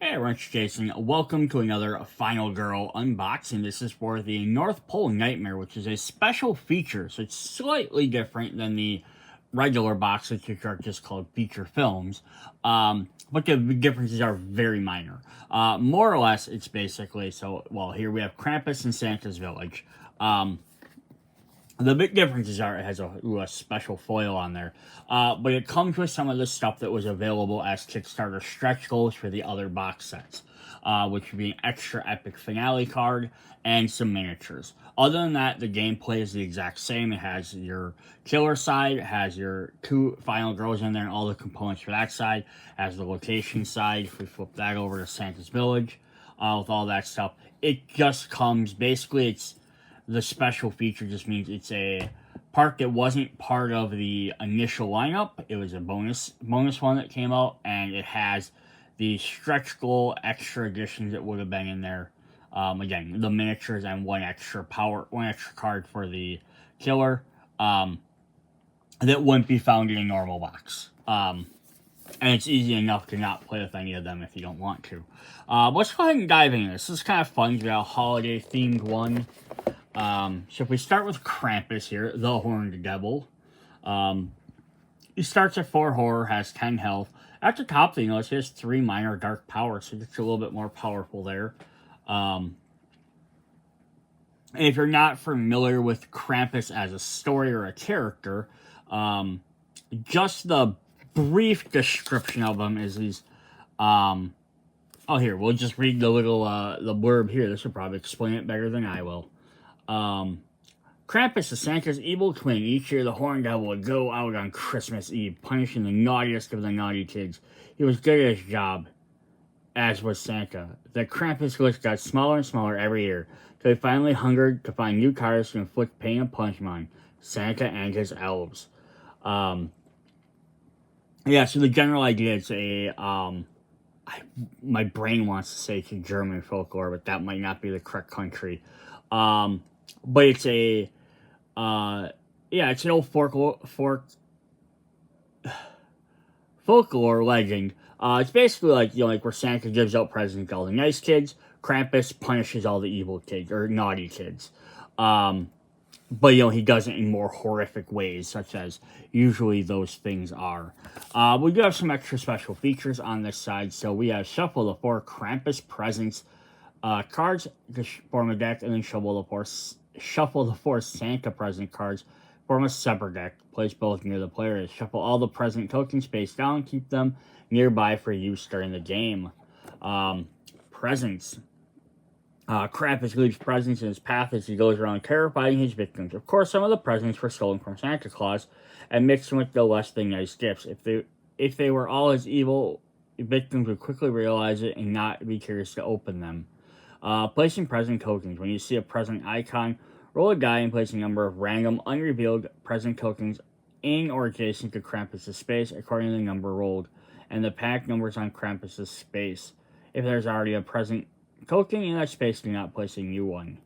Hey everyone, it's Jason. Welcome to another Final Girl unboxing. This is for the Northpole Nightmare, which is a special feature. So it's slightly different than the regular boxes, which are just called feature films. But the differences are very minor. More or less, it's basically, here we have Krampus in Santa's Village. The big differences are it has a special foil on there, but it comes with some of the stuff that was available as Kickstarter stretch goals for the other box sets, which would be an extra epic finale card and some miniatures. Other than that, the gameplay is the exact same. It has your killer side, it has your two final girls in there, and all the components for that side. It has the location side. If we flip that over to Santa's Village, with all that stuff, it just comes basically. It's the special feature just means it's a part that wasn't part of the initial lineup. It was a bonus one that came out, and it has the stretch goal extra additions that would have been in there. Again, the miniatures and one extra card for the killer that wouldn't be found in a normal box. And it's easy enough to not play with any of them if you don't want to. Let's go ahead and dive into this. This is kind of fun. We got a holiday themed one. So if we start with Krampus here, the Horned Devil. He starts at 4 horror, has 10 health. At the top, you notice he has 3 minor dark powers, so it's a little bit more powerful there. And if you're not familiar with Krampus as a story or a character, just the brief description of him is he's, here, we'll just read the little, the blurb here. This will probably explain it better than I will. Krampus is Santa's evil twin. Each year, the Horned Devil would go out on Christmas Eve, punishing the naughtiest of the naughty kids. He was good at his job, as was Santa. The Krampus list got smaller and smaller every year, so he finally hungered to find new cards to inflict pain and punishment on Santa and his elves. So the general idea is my brain wants to say it's a German folklore, but that might not be the correct country. But it's it's an old folklore legend. It's basically like where Santa gives out presents to all the nice kids, Krampus punishes all the evil kids or naughty kids. But he does it in more horrific ways, such as usually those things are. We do have some extra special features on this side. So we have shuffle the 4 Krampus presents cards to form a deck, and then shuffle the 4 Santa present cards, form a separate deck. Place both near the players. Shuffle all the present tokens face down, keep them nearby for use during the game. Presents. Krampus leaves presents in his path as he goes around terrifying his victims. Of course, some of the presents were stolen from Santa Claus and mixed with the less than nice gifts. If they were all his evil victims would quickly realize it and not be curious to open them. Placing present tokens. When you see a present icon, roll a die and place a number of random, unrevealed present tokens in or adjacent to Krampus' space according to the number rolled, and the pack numbers on Krampus' space. If there's already a present token in that space, do not place a new one.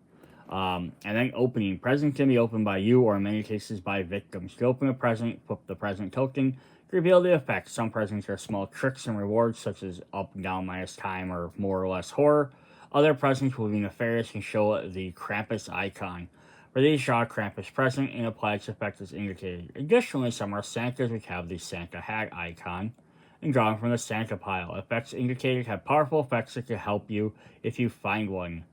And then opening. Present can be opened by you or in many cases by victims. To open a present, flip the present token to reveal the effect. Some presents are small tricks and rewards such as up, down, minus time, or more or less horror. Other presents will be nefarious and show the Krampus icon. For these, draw a Krampus present and apply its effect as indicated. Additionally, some are Santas which have the Santa hat icon and draw them from the Santa pile. Effects indicated have powerful effects that can help you if you find one.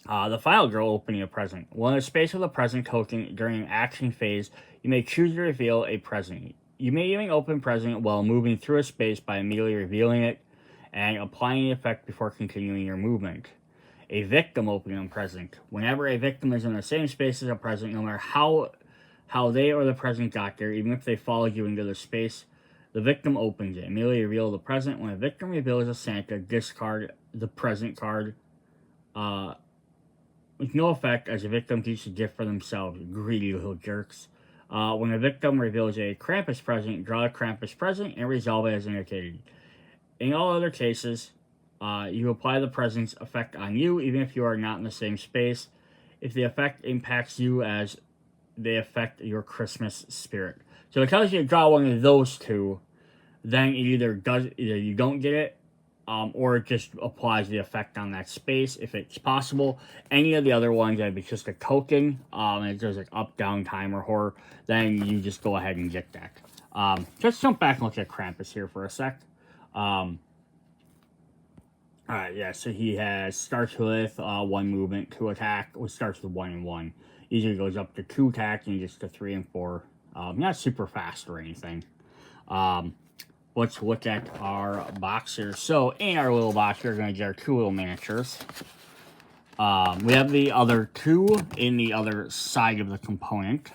The Final Girl opening a present. While in the space of the present token during an action phase, you may choose to reveal a present. You may even open present while moving through a space by immediately revealing it and applying the effect before continuing your movement. A victim opening a present. Whenever a victim is in the same space as a present, no matter how they or the present got there, even if they followed you into the space, the victim opens it. Immediately reveal the present. When a victim reveals a Santa, discard the present card with no effect as a victim keeps a gift for themselves. Greedy little jerks. When a victim reveals a Krampus present, draw a Krampus present and resolve it as indicated. In all other cases, you apply the present's effect on you, even if you are not in the same space, if the effect impacts you as they affect your Christmas spirit. So it tells you to draw one of those two, then either you don't get it, or it just applies the effect on that space if it's possible. Any of the other ones that it's just a token, and it does like up, down, time, or horror, then you just go ahead and get that. Let's jump back and look at Krampus here for a sec. Alright, yeah, so he starts with 1 movement, 2 attack, or starts with 1 and 1. Usually goes up to 2 attack and gets to 3 and 4. Not super fast or anything. Let's look at our box here. So, in our little box, we're going to get our 2 little miniatures. We have the other 2 in the other side of the component.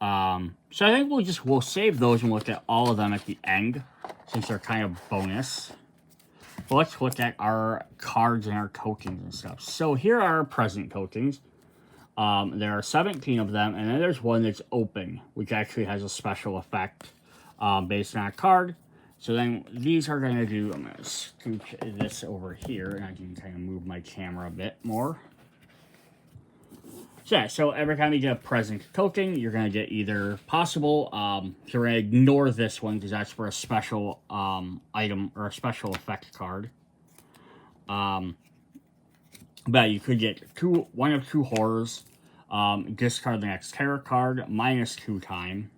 So I think we'll save those and look at all of them at the end, since they're kind of bonus. But let's look at our cards and our tokens and stuff. So here are our present tokens. There are 17 of them, and then there's one that's open, which actually has a special effect based on a card. So then these are going to do, I'm going to scooch this over here, and I can kind of move my camera a bit more. So yeah, so every time you get a present token, you're going to get either possible, so we're going to ignore this one because that's for a special item or a special effect card. But you could get 1 of 2 horrors, discard the next terror card, -2 time,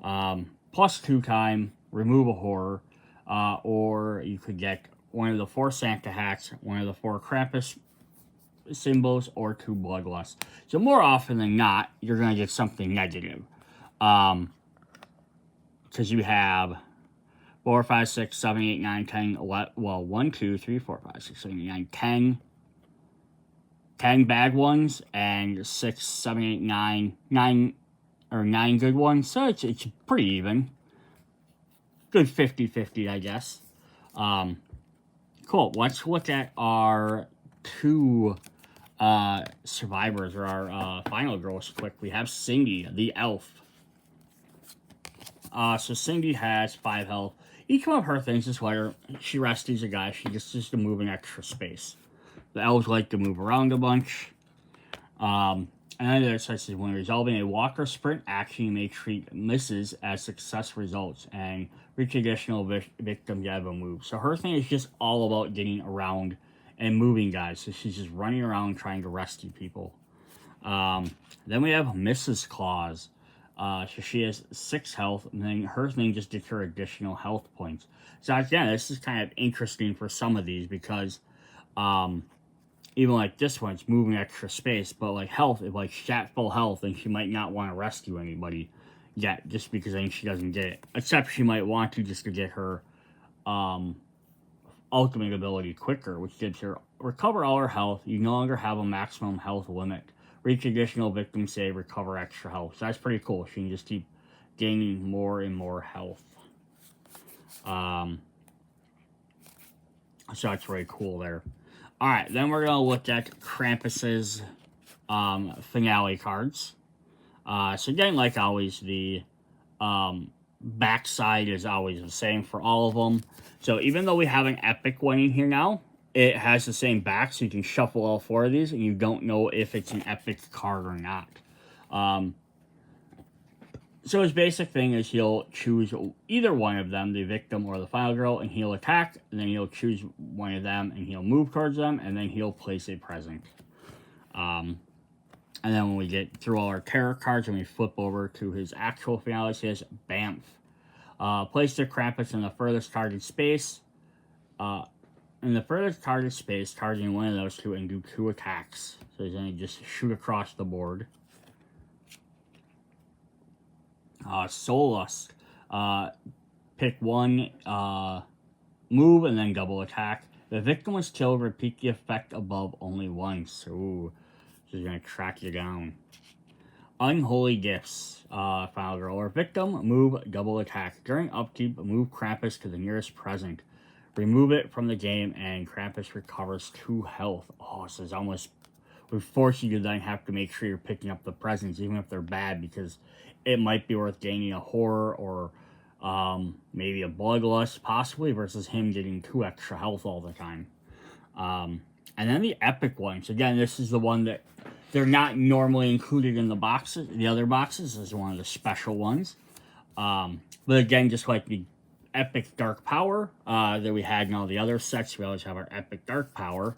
+2 time, remove a horror, or you could get 1 of the 4 Santa hats, 1 of the 4 Krampus symbols, or 2 bloodlust. So more often than not, you're going to get something negative. Because you have 4, 5, 6, 7, 8, 9, 10, 11, well, 1, 2, 3, 4, 5, 6, 7, 8, 9, 10 bad ones, and 6, 7, 8, 9 good ones. So it's pretty even. Good 50-50, I guess. Cool. Let's look at our 2 survivors, or our final girls quick. We have Cindy, the elf. So Cindy has 5 health. Each one of her things is where she rescues a guy. She just to move an extra space. The elves like to move around a bunch. And then it says when resolving a walk or sprint action, you may treat misses as success results and reach additional victims out of a move. So her thing is just all about getting around and moving guys. So she's just running around trying to rescue people. Then we have Mrs. Claus. So she has 6 health, and then her thing just gets her additional health points. So again, this is kind of interesting for some of these because even like this one, it's moving extra space, but like health, if like she's at full health, then she might not want to rescue anybody yet, just because then she doesn't get it. Except she might want to just to get her ultimate ability quicker, which gives her recover all her health. You no longer have a maximum health limit. Reach additional victim save, recover extra health. So that's pretty cool. She can just keep gaining more and more health. So that's really cool there. Alright, then we're going to look at Krampus's finale cards. So again, like always, the backside is always the same for all of them. So even though we have an epic one in here now, it has the same back, so you can shuffle all 4 of these, and you don't know if it's an epic card or not. So his basic thing is he'll choose either one of them, the victim or the final girl, and he'll attack, and then he'll choose one of them, and he'll move towards them, and then he'll place a present. And then when we get through all our terror cards, and we flip over to his actual finale, it says Bamf. Place the Krampus in the furthest target space. Targeting one of those 2 and do 2 attacks. So he's going to just shoot across the board. Soul pick 1 move and then double attack. The victim was killed. Repeat the effect above only once. Ooh, she's going to track you down. Unholy Gifts, final girl or victim, move, double attack. During upkeep, move Krampus to the nearest present. Remove it from the game, and Krampus recovers 2 health. Oh, so it's almost... we force you to then have to make sure you're picking up the presents, even if they're bad, because it might be worth gaining a horror or maybe a bloodlust, possibly, versus him getting 2 extra health all the time. And then the epic ones. Again, this is the one that they're not normally included in the boxes. The other boxes is one of the special ones. But again, just like the Epic Dark Power that we had in all the other sets. We always have our Epic Dark Power.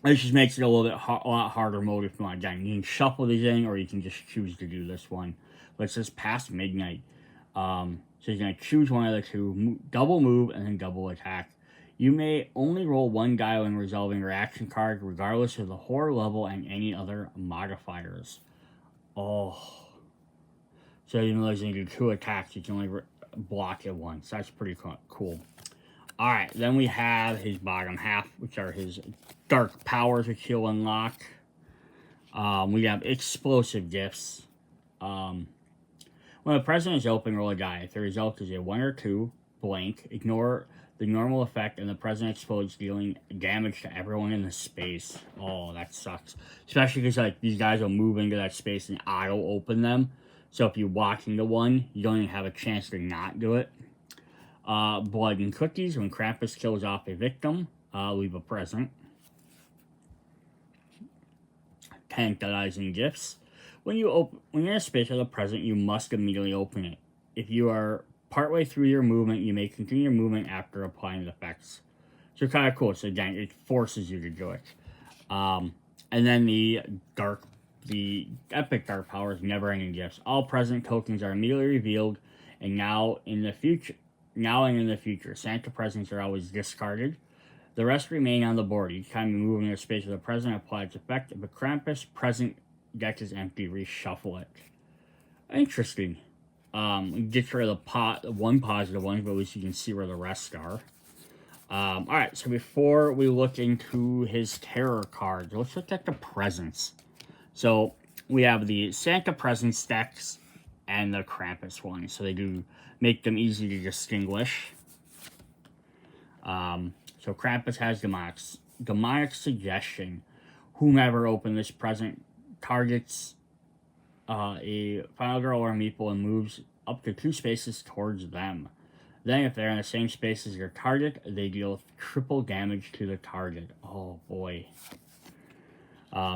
It just makes it a little bit a lot harder mode if you want. Again, you can shuffle these in, or you can just choose to do this one. Let's just pass midnight. So you're going to choose one of the two, double move, and then double attack. You may only roll one die when resolving your action card, regardless of the horror level and any other modifiers. Oh. So even though you do 2 attacks, you can only block it once. That's pretty cool. Alright, then we have his bottom half, which are his dark powers, which he'll unlock. We have explosive gifts. When the present is open, roll a die. If the result is a 1 or 2, blank, ignore the normal effect, and the present explodes, dealing damage to everyone in the space. Oh, that sucks. Especially because like these guys will move into that space and auto-open them. So if you walk into one, you don't even have a chance to not do it. Blood and cookies. When Krampus kills off a victim, leave a present. Tantalizing gifts. When you're in a space with a present, you must immediately open it. If you are partway through your movement, you may continue your movement after applying the effects. So kind of cool. So again, it forces you to do it. And then the epic dark powers, never-ending gifts. All present tokens are immediately revealed, and now and in the future, Santa presents are always discarded. The rest remain on the board. Each time you move in a space with a present, apply its effect. If a Krampus present deck is empty, reshuffle it. Interesting. Get rid of the one positive one, but at least you can see where the rest are. Alright, so before we look into his terror cards, let's look at the presents. So we have the Santa presents decks and the Krampus ones. So they do make them easy to distinguish. So Krampus has demonic suggestion. Whomever opened this present targets a final girl or meeple and moves up to 2 spaces towards them. Then, if they're in the same space as your target, they deal triple damage to the target. Oh boy.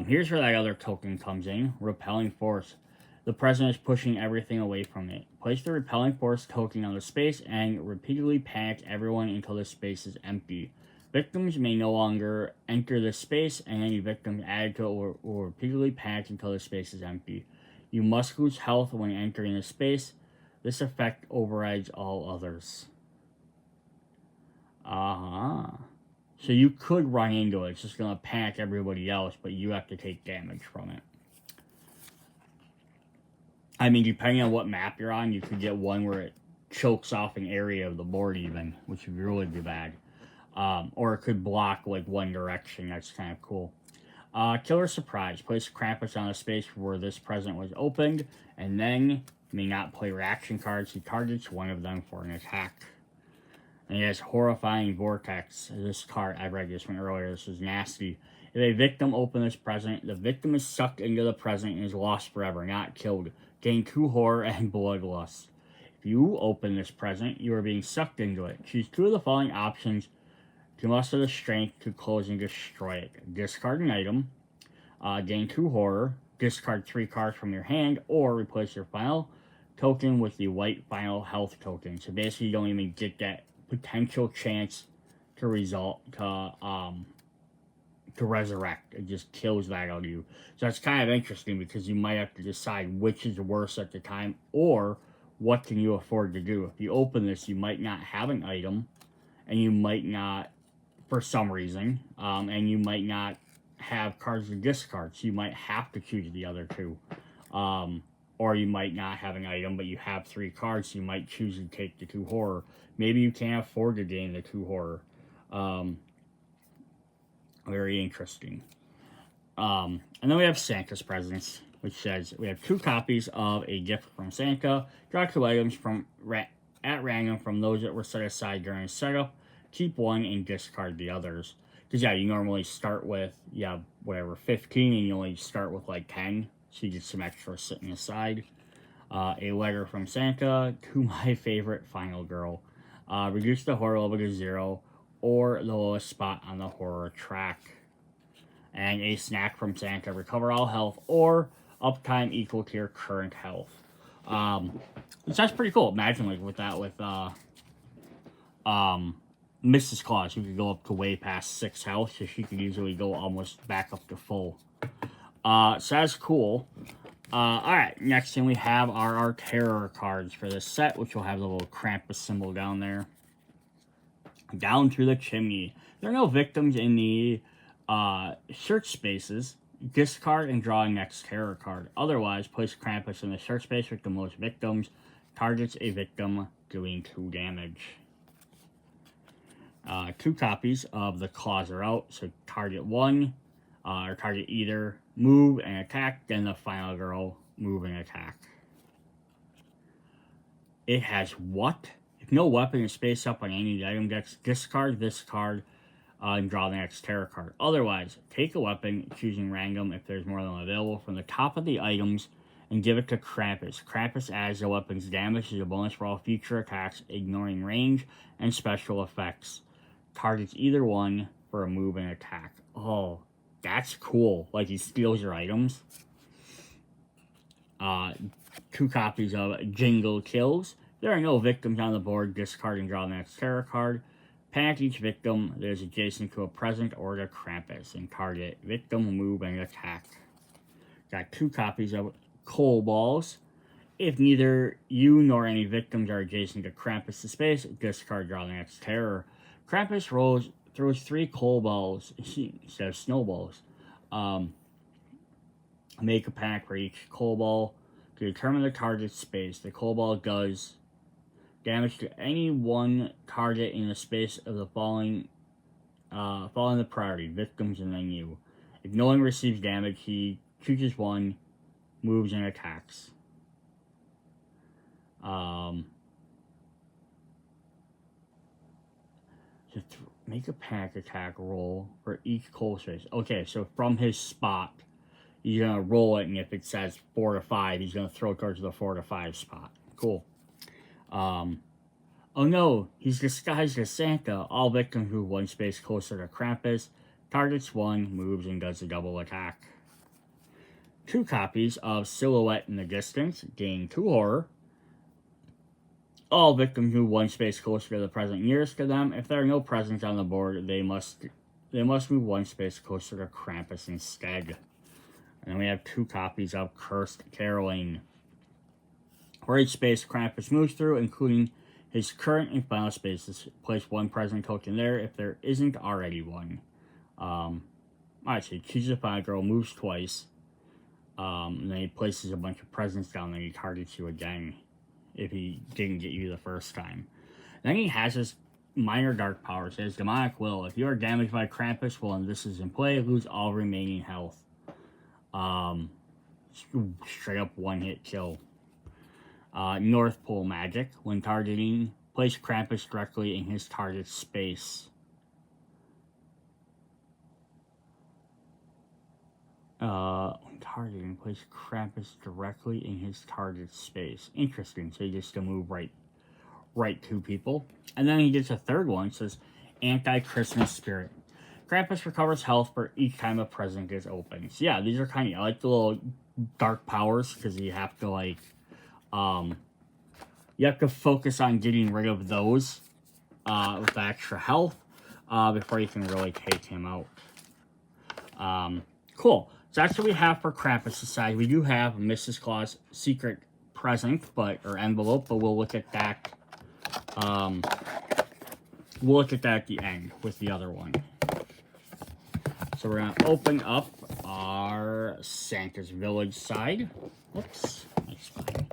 Here's where that other token comes in. Repelling Force. The present is pushing everything away from it. Place the Repelling Force token on the space and repeatedly panic everyone until the space is empty. Victims may no longer enter the space, and any victims added to it will repeatedly panic until the space is empty. You must lose health when entering the space. This effect overrides all others. So you could run into it. It's just going to panic everybody else, but you have to take damage from it. I mean, depending on what map you're on, you could get one where it chokes off an area of the board even, which would really be bad. Or it could block, like, one direction. That's kind of cool. Killer Surprise. Place Krampus on a space where this present was opened, and then may not play reaction cards. He targets one of them for an attack. And he has Horrifying Vortex. This card, I read this one earlier. This is nasty. If a victim opens this present, the victim is sucked into the present and is lost forever, not killed. Gain 2 horror and bloodlust. If you open this present, you are being sucked into it. Choose 2 of the following options to muster the strength to close and destroy it. Discard an item. Gain 2 horror. Discard 3 cards from your hand, or replace your final token with the white final health token. So basically, you don't even get that potential chance to resurrect. It just kills that out of you. So that's kind of interesting because you might have to decide which is worse at the time, or what can you afford to do. If you open this, you might not have an item, and you might not, for some reason, and you might not have cards to discard, so you might have to choose the other 2. Or you might not have an item, but you have 3 cards, so you might choose to take the 2 horror. Maybe you can't afford to gain the 2 horror. Very interesting. And then we have Santa's Presents, which says we have 2 copies of a gift from Santa. Draw 2 items at random from those that were set aside during setup. Keep 1 and discard the others. Because, yeah, you normally start with, 15, and you only start with, 10. So you get some extra sitting aside. A letter from Santa to my favorite final girl. Reduce the horror level to 0, or the lowest spot on the horror track. And a snack from Santa. Recover all health, or uptime equal to your current health. Which that's pretty cool. Imagine like with Mrs. Claus, you could go up to way past 6 health, so she could usually go almost back up to full. So that's cool. Alright, next thing we have are our terror cards for this set, which will have the little Krampus symbol down there. Down through the chimney. There are no victims in the search spaces. Discard and draw next terror card. Otherwise, place Krampus in the search space with the most victims. Targets a victim, doing 2 damage. 2 copies of the claws are out, so target 1, or target either move and attack, then the final girl move and attack. It has what? If no weapon is spaced up on any item decks, discard this card and draw the next terror card. Otherwise, take a weapon, choosing random if there's more than one available, from the top of the items and give it to Krampus. Krampus adds the weapon's damage as a bonus for all future attacks, ignoring range and special effects. Targets either one for a move and attack. Oh, that's cool. Like, he steals your items. 2 copies of Jingle Kills. There are no victims on the board. Discard and draw the next terror card. Panic each victim that is adjacent to a present or to Krampus, and target victim, move, and attack. Got 2 copies of Coal Balls. If neither you nor any victims are adjacent to Krampus' space, discard, draw the next terror. Krampus throws 3 coal balls instead of snowballs. Make a panic for each coal ball. To determine the target's space, the coal ball does damage to any one target in the space of the following the priority, victims, and then you. If no one receives damage, he chooses one, moves, and attacks. Make a panic attack roll for each coal space. Okay, so from his spot, he's going to roll it, and if it says 4 to 5, he's going to throw it towards the 4 to 5 spot. Cool. Oh no, he's disguised as Santa. All victims move 1 space closer to Krampus. Targets 1, moves, and does a double attack. 2 copies of Silhouette in the Distance. Gain 2 horror. All victims move 1 space closer to the present nearest to them. If there are no presents on the board, they must move 1 space closer to Krampus instead. And then we have 2 copies of Cursed Caroling. For each space Krampus moves through, including his current and final spaces, place 1 present token there if there isn't already one. Alright, so he chooses a final girl, moves twice, and then he places a bunch of presents down, then he targets you again if he didn't get you the first time. Then he has his minor dark power. It says, Demonic Will. If you are damaged by Krampus while this is in play, lose all remaining health. Straight up 1-hit kill. Northpole Magic. When targeting, place Krampus directly in his target's space. When targeting, place Krampus directly in his target's space. Interesting. So he gets to move right to people. And then he gets a third one. It says, Anti-Christmas Spirit. Krampus recovers health for each time a present is opened. So yeah, these are kind of, I like the little dark powers, because you have to, like, you have to focus on getting rid of those with extra health before you can really take him out. Cool. So that's what we have for Krampus' side. We do have Mrs. Claus' secret present, or envelope, but we'll look at that. We'll look at that at the end with the other one. So we're gonna open up our Santa's Village side. Whoops, that's fine.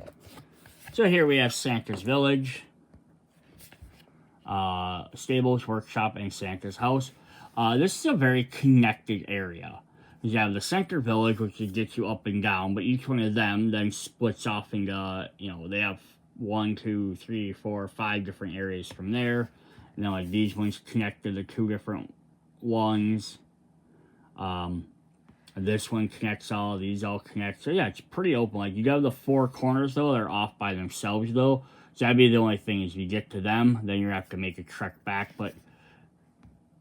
So here we have Santa's Village, stables, workshop, and Santa's house. This is a very connected area. You have the center village, which gets you up and down, but each one of them then splits off into, they have 1, 2, 3, 4, 5 different areas from there. And then, like, these ones connect to the 2 different ones. This one connects all, these all connect. So, yeah, it's pretty open. Like, you got the 4 corners, though. They're off by themselves, though. So, that'd be the only thing is you get to them, then you have to make a trek back. But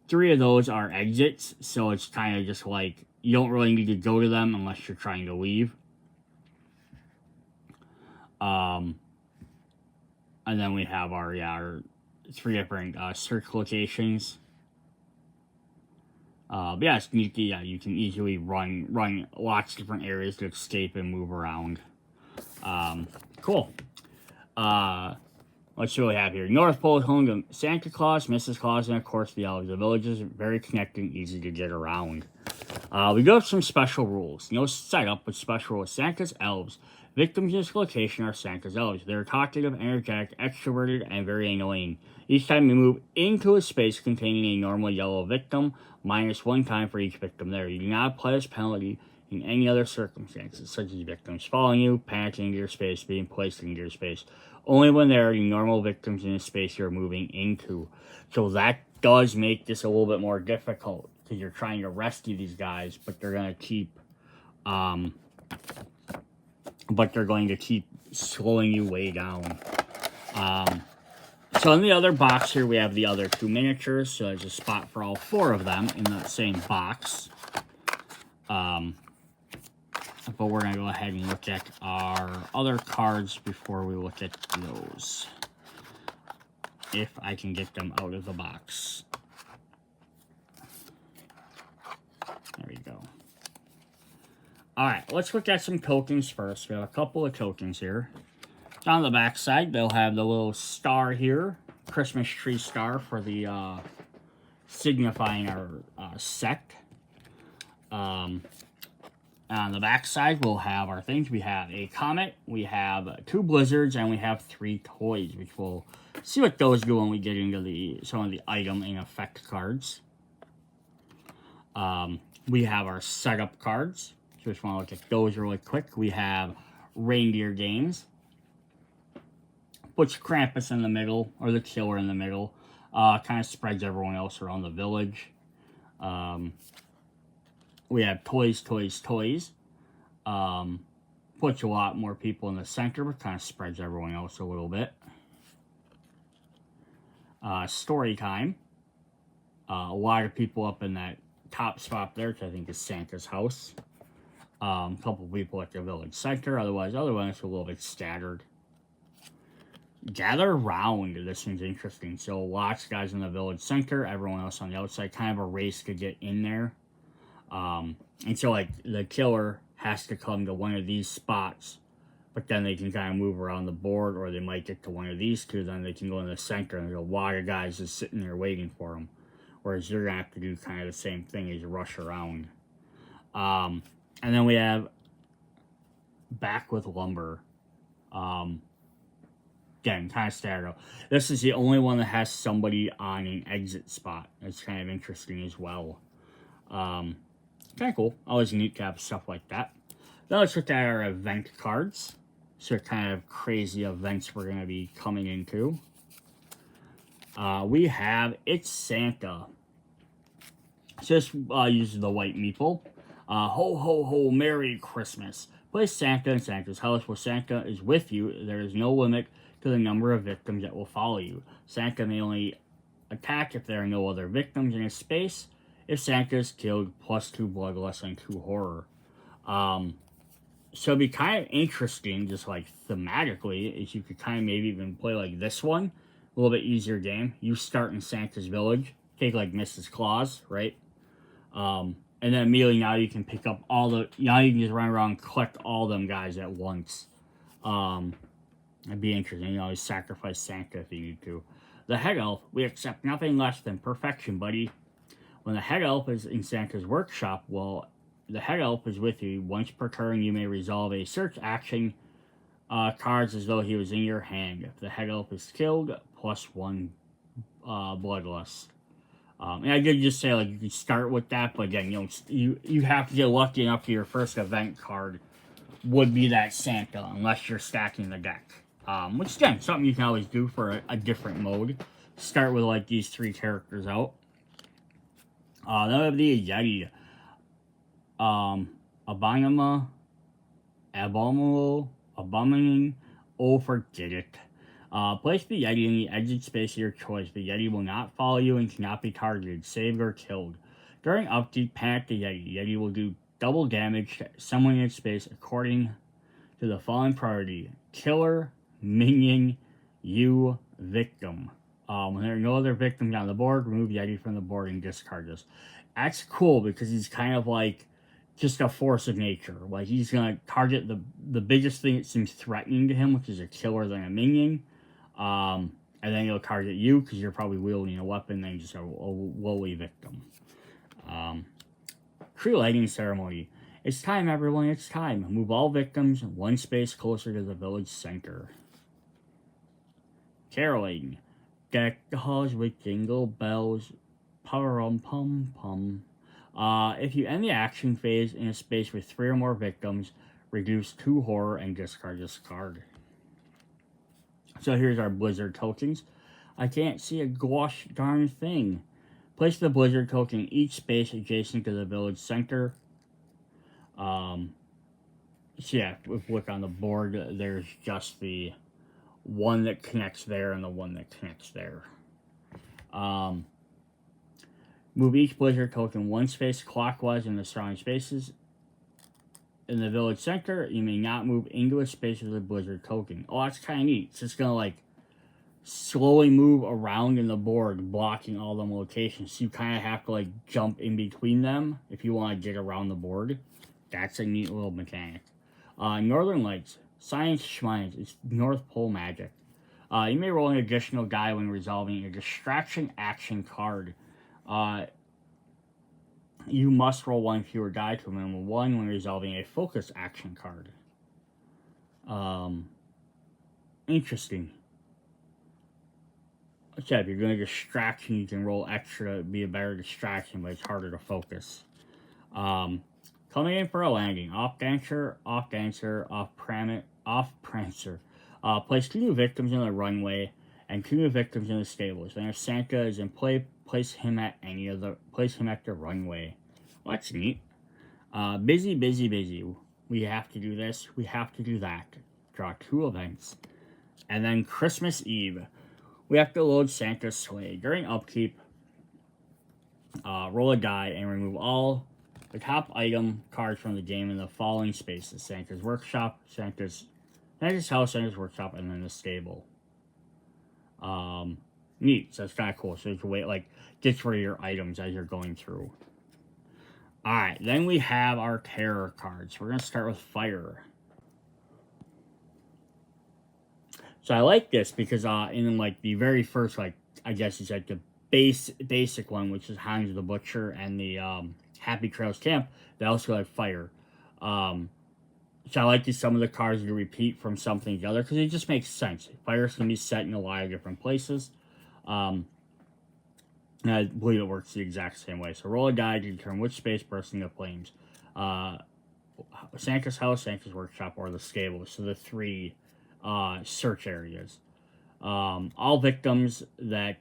3 of those are exits, so it's kind of just like, you don't really need to go to them unless you're trying to leave. And then we have our 3 different search locations. But yeah, it's neat. Yeah, you can easily run lots of different areas to escape and move around. Cool. What should we have here? North Pole is home to Santa Claus, Mrs. Claus, and of course the Elves. The village is very connected and easy to get around. We do have some special rules. No setup, but special rules. Santa's Elves. Victims in this location are Santa's Elves. They're talkative, energetic, extroverted, and very annoying. Each time you move into a space containing a normal yellow victim, -1 time for each victim there. You do not apply this penalty in any other circumstances, such as victims following you, panicking into your space, being placed into your space. Only when there are normal victims in the space you're moving into. So that does make this a little bit more difficult, because you're trying to rescue these guys, but they're going to keep slowing you way down. So in the other box here, we have the other 2 miniatures. So there's a spot for all 4 of them in that same box. But we're going to go ahead and look at our other cards before we look at those. If I can get them out of the box. There we go. Alright, let's look at some tokens first. We have a couple of tokens here. On the back side, they'll have the little star here. Christmas tree star for the signifying our sect. On the back side, we'll have our things. We have a comet, we have 2 blizzards, and we have 3 toys, which we'll see what those do when we get into some of the item and effect cards. We have our setup cards. So just want to look at those really quick. We have reindeer games. Puts Krampus in the middle, or the killer in the middle. Kind of spreads everyone else around the village. We have toys. Puts a lot more people in the center, but kind of spreads everyone else a little bit. Story time. A lot of people up in that top spot there, which I think is Santa's house. A couple people at the village center. Otherwise it's a little bit scattered. Gather around. This one's interesting. So lots of guys in the village center, everyone else on the outside. Kind of a race to get in there. And so, like, the killer has to come to one of these spots, but then they can kind of move around the board, or they might get to one of these 2, then they can go in the center, and there's a lot of guys just sitting there waiting for them. Whereas you're going to have to do kind of the same thing as you rush around. And then we have Back with Lumber. Again, kind of staggered. This is the only one that has somebody on an exit spot. It's kind of interesting as well. Kind of cool. Always neat to have stuff like that. Now let's look at our event cards. So kind of crazy events we're going to be coming into. We have It's Santa. So this uses the white meeple. Ho, ho, ho, Merry Christmas. Place Santa in Santa's house. Where Santa is with you, there is no limit to the number of victims that will follow you. Santa may only attack if there are no other victims in his space. If Santa is killed, +2 bloodlust and 2 horror. So it'd be kind of interesting, just like thematically, if you could kind of maybe even play like this one. A little bit easier game. You start in Santa's village. Take like Mrs. Claus, right? And then immediately now you can pick up now you can just run around and collect all them guys at once. It'd be interesting. You always sacrifice Santa if you need to. The head elf, we accept nothing less than perfection, buddy. When the head elf is in Santa's workshop, well, the head elf is with you. Once per turn, you may resolve a search action cards as though he was in your hand. If the head elf is killed, +1 bloodlust. And I did just say, like, you could start with that, but again, you have to get lucky enough for your first event card would be that Santa, unless you're stacking the deck. Which, again, something you can always do for a different mode. Start with, like, these 3 characters out. Then we have the Yeti. Abomination. Oh, forget it. Place the Yeti in the exit space of your choice. The Yeti will not follow you and cannot be targeted, saved, or killed. During upkeep, panic the Yeti. The Yeti will do double damage to someone in its space according to the following priority: killer, minion, you, victim. When there are no other victims on the board, remove Yeti from the board and discard this. That's cool because he's kind of like just a force of nature. Like he's gonna target the biggest thing that seems threatening to him, which is a killer than a minion. And then he'll target you because you're probably wielding a weapon, then just a lowly victim. Tree lighting ceremony. It's time, everyone, it's time. Move all victims one space closer to the village center. Caroling. Deck the halls with jingle bells. Pum-pum-pum. If you end the action phase in a space with 3 or more victims, reduce 2 horror and discard this card. So here's our Blizzard tokens. I can't see a gosh darn thing. Place the Blizzard token in each space adjacent to the village center. So yeah, if we look on the board, there's just the one that connects there and the one that connects there. Move each Blizzard token one space clockwise in the surrounding spaces. In the village center, you may not move into a space with a Blizzard token. Oh, that's kind of neat. It's just going to like slowly move around in the board, blocking all them locations. So you kind of have to like jump in between them if you want to get around the board. That's a neat little mechanic. Northern Lights. Science Shrines. It's Northpole magic. You may roll an additional die when resolving a distraction action card. You must roll 1 fewer die to a minimum of 1 when resolving a focus action card. Interesting. So if you're going to distraction, you can roll extra to be a better distraction, but it's harder to focus. Coming in for a landing. Off Dancer, off Prancer. Place 2 new victims in the runway and 2 new victims in the stables. Then if Santa is in play, place him at the runway. Well, that's neat. Busy. We have to do this. We have to do that. Draw 2 events. And then Christmas Eve. We have to load Santa's sleigh. During upkeep, roll a die and remove all the top item cards from the game in the following spaces: Santa's workshop, Santa's house, Santa's workshop, and then the stable. Neat. So that's kind of cool. So you can wait, like, get rid of your items as you're going through. Alright, then we have our terror cards. We're going to start with fire. So I like this because in like the very first, like, I guess it's like the basic one, which is Hans the Butcher and the Happy Trails Camp, they also have fire. So I like some of the cards to repeat from something to the other because it just makes sense. Fires can be set in a lot of different places. And I believe it works the exact same way. So roll a die to determine which space bursting the flames. Santa's house, Santa's workshop, or the stable. So the 3 search areas. All victims that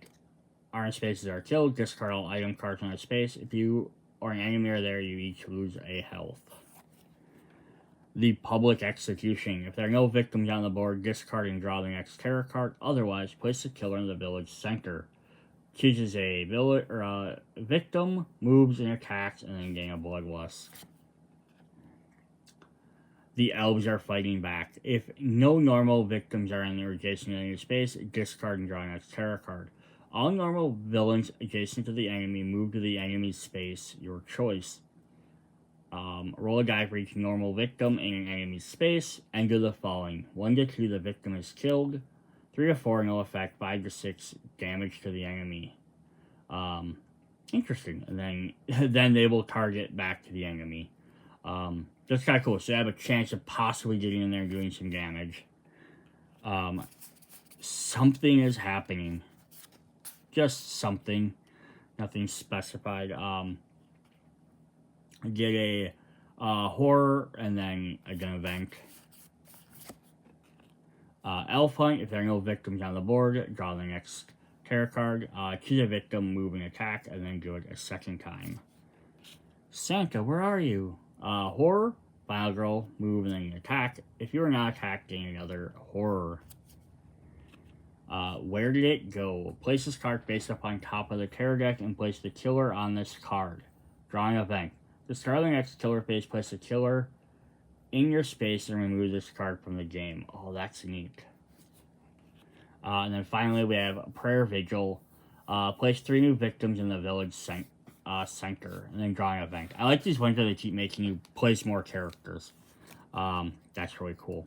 are in spaces are killed. Discard all item cards on a space. If you or an enemy are there, you each lose a health. The public execution. If there are no victims on the board, discard and draw the next terror card. Otherwise, place the killer in the village center. Chooses a victim, moves and attacks, and then gain a bloodlust. The elves are fighting back. If no normal victims are in the adjacent enemy space, discard and draw the next terror card. All normal villains adjacent to the enemy move to the enemy's space, your choice. Roll a die for each normal victim in an enemy's space, and do the following. 1 to 2, the victim is killed. 3 to 4, no effect. 5 to 6, damage to the enemy. Interesting. And then they will target back to the enemy. That's kind of cool. So they have a chance of possibly getting in there and doing some damage. Something is happening. Just something. Nothing specified. Get a horror and then an event. Elf Hunt. If there are no victims on the board, draw the next terror card. Choose a victim, move and attack, and then do it a second time. Santa, where are you? Horror. Final girl, move and then attack. If you are not attacked, gain another horror. Where did it go? Place this card based up on top of the terror deck and place the killer on this card. Draw an event. Discard the next killer phase, place the killer in your space and remove this card from the game. Oh, that's neat. And then finally, we have Prayer Vigil. Place 3 new victims in the village center, and then draw an event. I like these ones that they keep making you place more characters. That's really cool.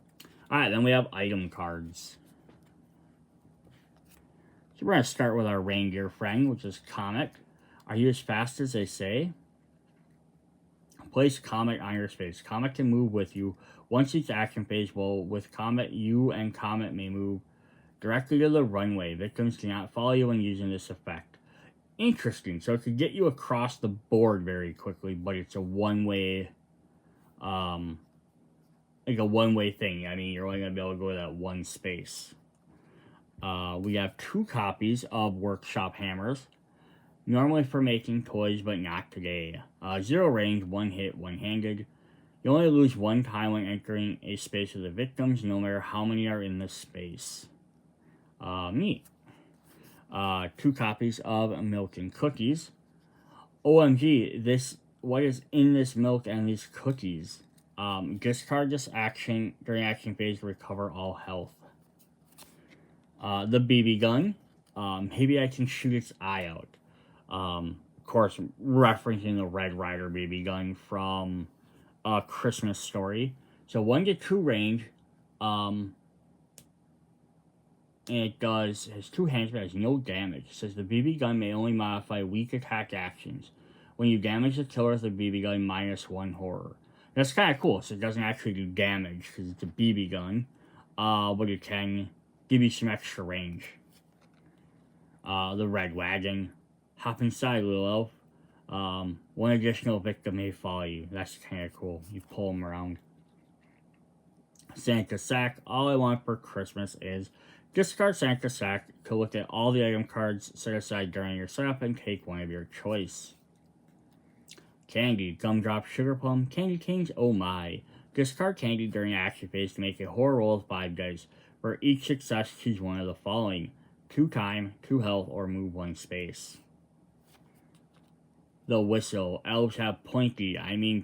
Alright, then we have item cards. So we're going to start with our reindeer friend, which is Comet. Are you as fast as they say? Place Comet on your space. Comet can move with you. Once each action phase, well, with Comet, you and Comet may move directly to the runway. Victims cannot follow you when using this effect. Interesting. So it could get you across the board very quickly, but it's a one-way, like a one-way thing. I mean, you're only going to be able to go to that one space. We have 2 copies of Workshop Hammers. Normally for making toys, but not today. 0 range, 1 hit, 1-handed. You only lose 1 time when entering a space with the victims, no matter how many are in the space. Neat. 2 copies of Milk and Cookies. OMG, what is in this milk and these cookies? Discard this action during action phase to recover all health. The BB gun. Maybe I can shoot its eye out. Of course, referencing the Red Ryder BB gun from A Christmas Story. So 1 to 2 range. And it has 2 hands, but has no damage. It says the BB gun may only modify weak attack actions. When you damage the killer with the BB gun, -1 horror. That's kind of cool. So it doesn't actually do damage because it's a BB gun. But it can give you some extra range. The Red Wagon. Hop inside, little elf. 1 additional victim may follow you. That's kind of cool. You pull them around. Santa Sack. All I want for Christmas is discard Santa Sack to look at all the item cards set aside during your setup and take one of your choice. Candy. Gumdrop, Sugar Plum, Candy Kings, oh my. Discard candy during action phase to make a horror roll with 5 dice. For each success, choose one of the following. 2 time, 2 health, or move 1 space. The Whistle. Elves have pointy,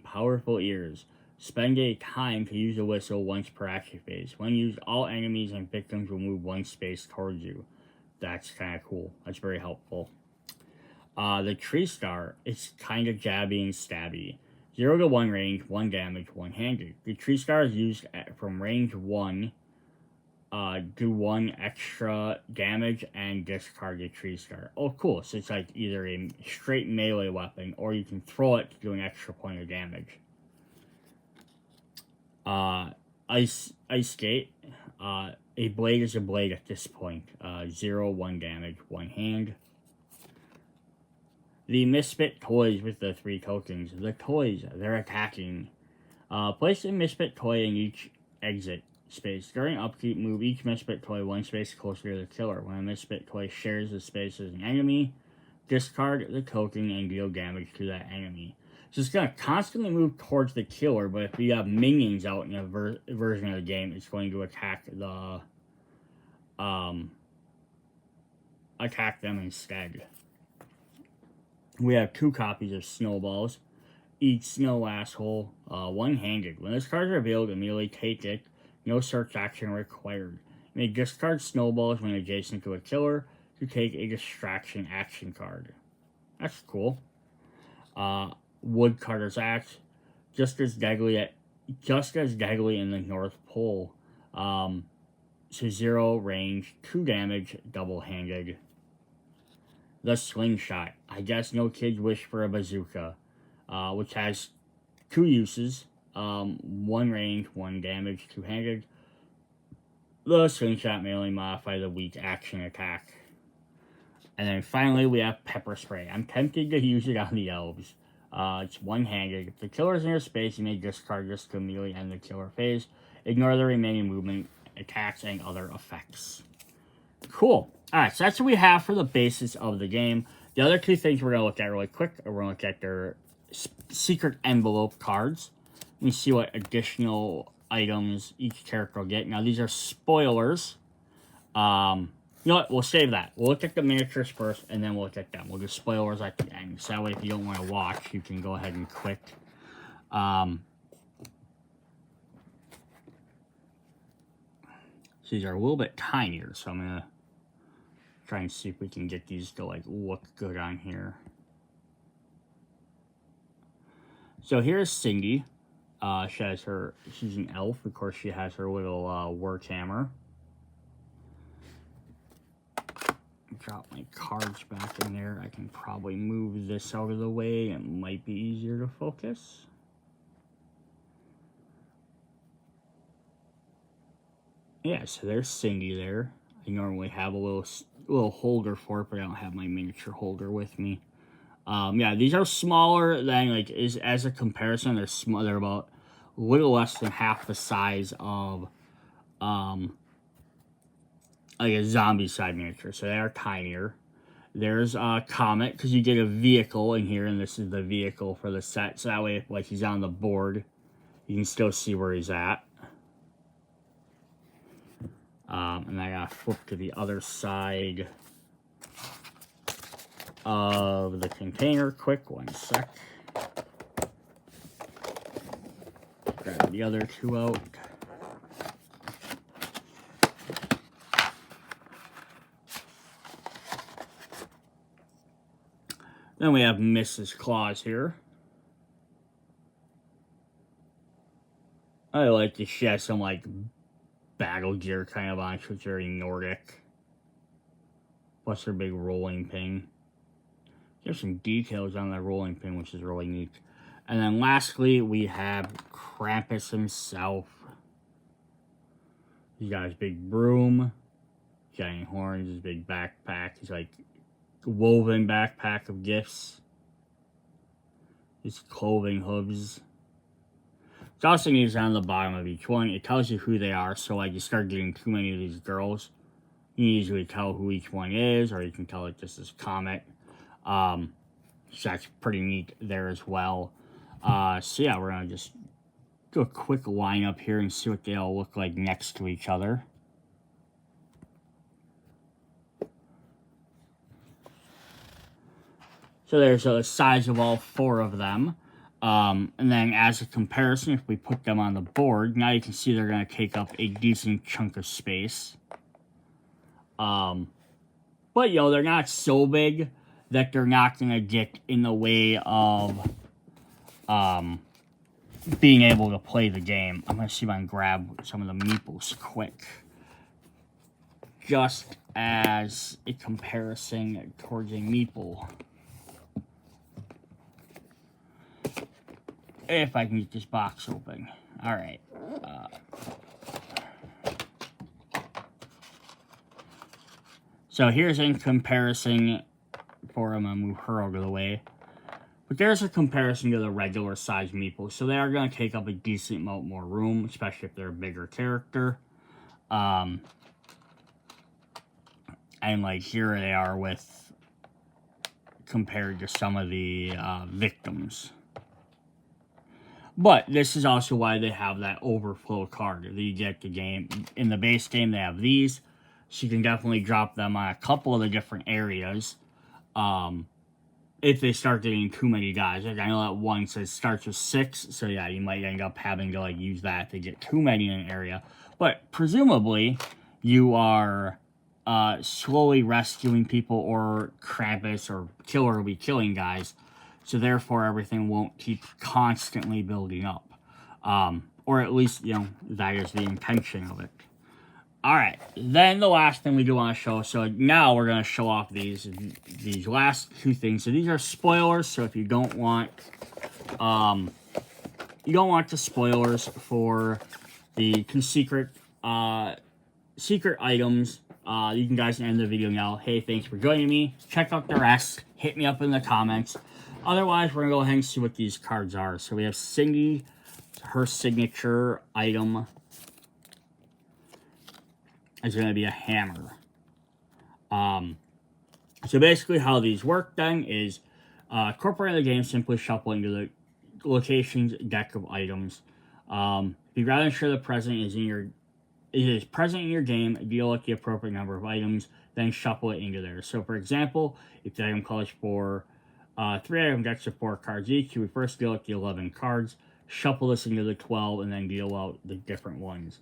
powerful ears. Spend a time to use the whistle once per action phase. When used, all enemies and victims will move 1 space towards you. That's kind of cool. That's very helpful. The Tree Star. It's kind of jabby and stabby. 0 to 1 range, 1 damage, 1-handed. The Tree Star is used from range 1. Do 1 extra damage and discard the Tree Star. Oh, cool. So it's like either a straight melee weapon or you can throw it to do an extra point of damage. Ice Skate. A blade is a blade at this point. 0, 1 damage, 1 hand. The Misfit Toys with the 3 tokens. The toys, they're attacking. Place a Misfit toy in each exit space. During upkeep, move each Misfit toy 1 space closer to the killer. When a Misfit toy shares the space as an enemy, discard the token and deal damage to that enemy. So it's going to constantly move towards the killer, but if you have minions out in a version of the game, it's going to attack them instead. We have 2 copies of Snowballs. Each snow asshole, 1-handed. When this card is revealed, immediately take it. No search action required. You may discard Snowballs when adjacent to a killer to take a distraction action card. That's cool. Woodcutter's Axe, just as deadly in the North Pole. So 0 range, 2 damage, double-handed. The Slingshot. I guess no kids wish for a bazooka, which has 2 uses. 1 range, 1 damage, 2-handed. The Slingshot may only modify the weak action attack. And then finally we have Pepper Spray. I'm tempted to use it on the Elves. It's 1-handed. If the killer is in your space, you may discard this to immediately end the killer phase. Ignore the remaining movement, attacks, and other effects. Cool. Alright, so that's what we have for the basis of the game. The other 2 things we're going to look at really quick are we're going to look at their secret envelope cards. Let me see what additional items each character will get. Now, these are spoilers. You know what? We'll save that. We'll look at the miniatures first, and then we'll look at them. We'll do spoilers at the end. So that way, if you don't want to watch, you can go ahead and quit. So these are a little bit tinier, so I'm going to try and see if we can get these to, like, look good on here. So here's Cindy. She's an elf. Of course, she has her little work hammer. Drop my cards back in there. I can probably move this out of the way. It might be easier to focus. Yeah, so there's Cindy there. I normally have a little holder for it, but I don't have my miniature holder with me. Yeah, these are smaller than, like, as a comparison, they're small. They're about a little less than half the size of like a zombie side miniature, so they are tinier. There's Comet, because you get a vehicle in here, and this is the vehicle for the set, so that way, like, he's on the board, you can still see where he's at. And I gotta flip to the other side of the container quick. 1 sec. Grab the other two out. Then we have Mrs. Claus here. I like that she has some, like, battle gear kind of on. She's very Nordic. Plus her big rolling pin. There's some details on that rolling pin, which is really neat. And then lastly, we have Krampus himself. He's got his big broom, giant horns, his big backpack. He's like woven backpack of gifts. His clothing hooves. It's also neat on the bottom of each one. It tells you who they are, so like you start getting too many of these girls, you can usually tell who each one is, or you can tell it this is Comet. So that's pretty neat there as well. So yeah, we're gonna just do a quick lineup here and see what they all look like next to each other. So there's a size of all 4 of them. And then as a comparison, if we put them on the board, now you can see they're going to take up a decent chunk of space. But, you know, they're not so big that they're not going to get in the way of being able to play the game. I'm going to see if I can grab some of the meeples quick. Just as a comparison towards a meeple. If I can get this box open. Alright. So here's in comparison for I'm going to move her out of the way. But there's a comparison to the regular size meeples. So they are going to take up a decent amount more room, especially if they're a bigger character. And like here they are with compared to some of the victims. But this is also why they have that overflow card that you get the game. In the base game, they have these. So you can definitely drop them on a couple of the different areas. If they start getting too many guys. Like I know that one says starts with 6. So yeah, you might end up having to like use that to get too many in an area. But presumably, you are slowly rescuing people, or Krampus or Killer will be killing guys. So therefore, everything won't keep constantly building up. Or at least, you know, that is the intention of it. Alright, then the last thing we do want to show. So now we're going to show off these last 2 things. So these are spoilers. So if you don't want the spoilers for the secret items, you can guys end the video now. Hey, thanks for joining me. Check out the rest. Hit me up in the comments. Otherwise, we're going to go ahead and see what these cards are. So we have Cindy, her signature item is going to be a hammer. So basically how these work then is incorporating the game, simply shuffle into the location's deck of items. If you'd rather ensure the present is present in your game, deal with the appropriate number of items, then shuffle it into there. So for example, if the item calls for 3 item decks of 4 cards each, you would first deal with the 11 cards, shuffle this into the 12, and then deal out the different ones.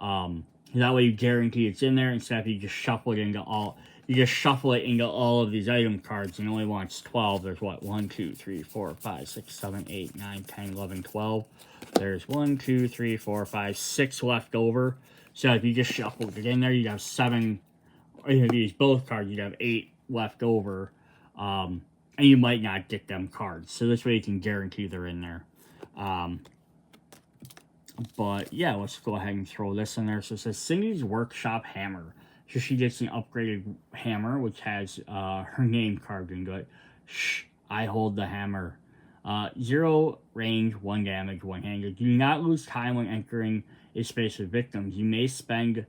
That way you guarantee it's in there instead of you just shuffle it into all. You just shuffle it into all of these item cards and it only wants 12. There's what? 1, 2, 3, 4, 5, 6, 7, 8, 9, 10, 11, 12. There's 1, 2, 3, 4, 5, 6 left over. So if you just shuffled it in there, you'd have 7. Or if you use both cards, you'd have 8 left over. And you might not get them cards. So this way you can guarantee they're in there. But yeah, let's go ahead and throw this in there. So it says Cindy's Workshop Hammer. So she gets an upgraded hammer, which has her name carved into it. Shh, I hold the hammer. 0 range, 1 damage, 1-handed. Do not lose time when entering a space with victims. You may spend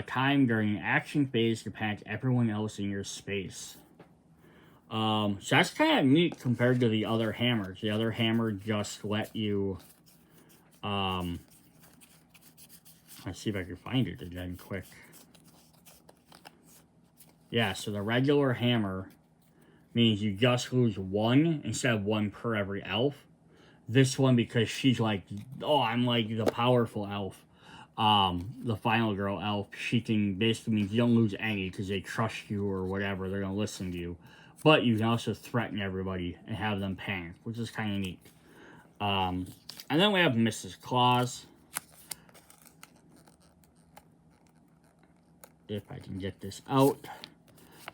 time during an action phase to panic everyone else in your space. So that's kind of neat compared to the other hammers. The other hammer just let you... let's see if I can find it again quick. Yeah, so the regular hammer means you just lose 1 instead of 1 per every elf. This one, because she's like, oh, I'm like the powerful elf. The final girl elf, she can basically means you don't lose any because they trust you or whatever. They're going to listen to you. But you can also threaten everybody and have them panic, which is kind of neat. And then we have Mrs. Claus. If I can get this out.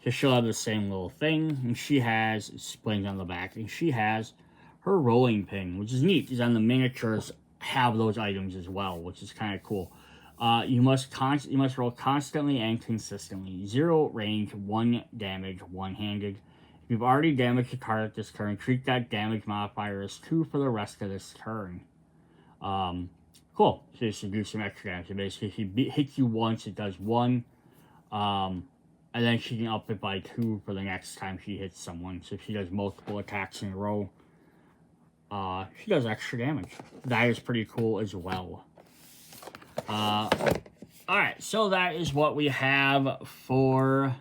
So she'll have the same little thing. And she has, it explains on the back, and she has her rolling pin, which is neat, because on the miniatures have those items as well, which is kind of cool. You must roll constantly and consistently. 0 range, 1 damage, 1-handed. If you've already damaged a card at this turn, treat that damage modifier as 2 for the rest of this turn. Cool. So you should do some extra damage. So basically, if she hits you once, it does 1. And then she can up it by 2 for the next time she hits someone. So if she does multiple attacks in a row, she does extra damage. That is pretty cool as well. Alright, so that is what we have for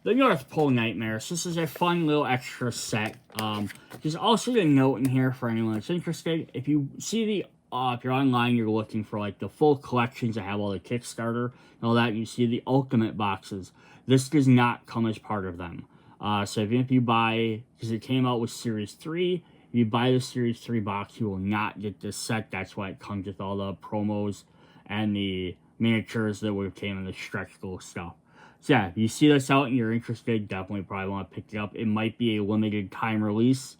the Northpole Nightmare. So this is a fun little extra set. There's also a note in here for anyone that's interested. If you see the if you're online, you're looking for like the full collections that have all the Kickstarter and all that, and you see the Ultimate boxes. This does not come as part of them. So even if you buy, because it came out with Series 3, if you buy the Series 3 box, you will not get this set. That's why it comes with all the promos and the miniatures that would have came in the stretch goal stuff. So yeah, if you see this out and you're interested, definitely probably want to pick it up. It might be a limited time release.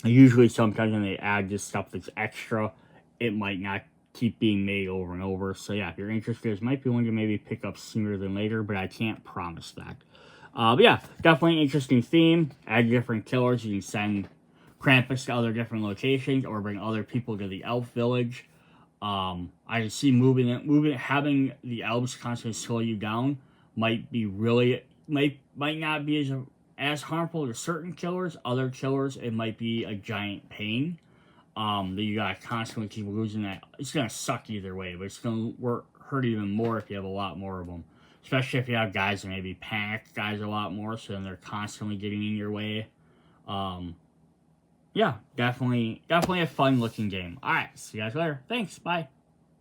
Usually sometimes when they add this stuff that's extra, it might not keep being made over and over. So yeah, if you're interested, this might be one to maybe pick up sooner than later, but I can't promise that. But yeah, definitely an interesting theme. Add different killers. You can send Krampus to other different locations or bring other people to the elf village. I see having the elves constantly slow you down might be really, might not be as harmful to certain killers. Other killers, it might be a giant pain. That you gotta constantly keep losing that. It's gonna suck either way, but it's gonna hurt even more if you have a lot more of them. Especially if you have guys that maybe panic guys a lot more, so then they're constantly getting in your way. Yeah, definitely a fun looking game. Alright, see you guys later. Thanks, bye.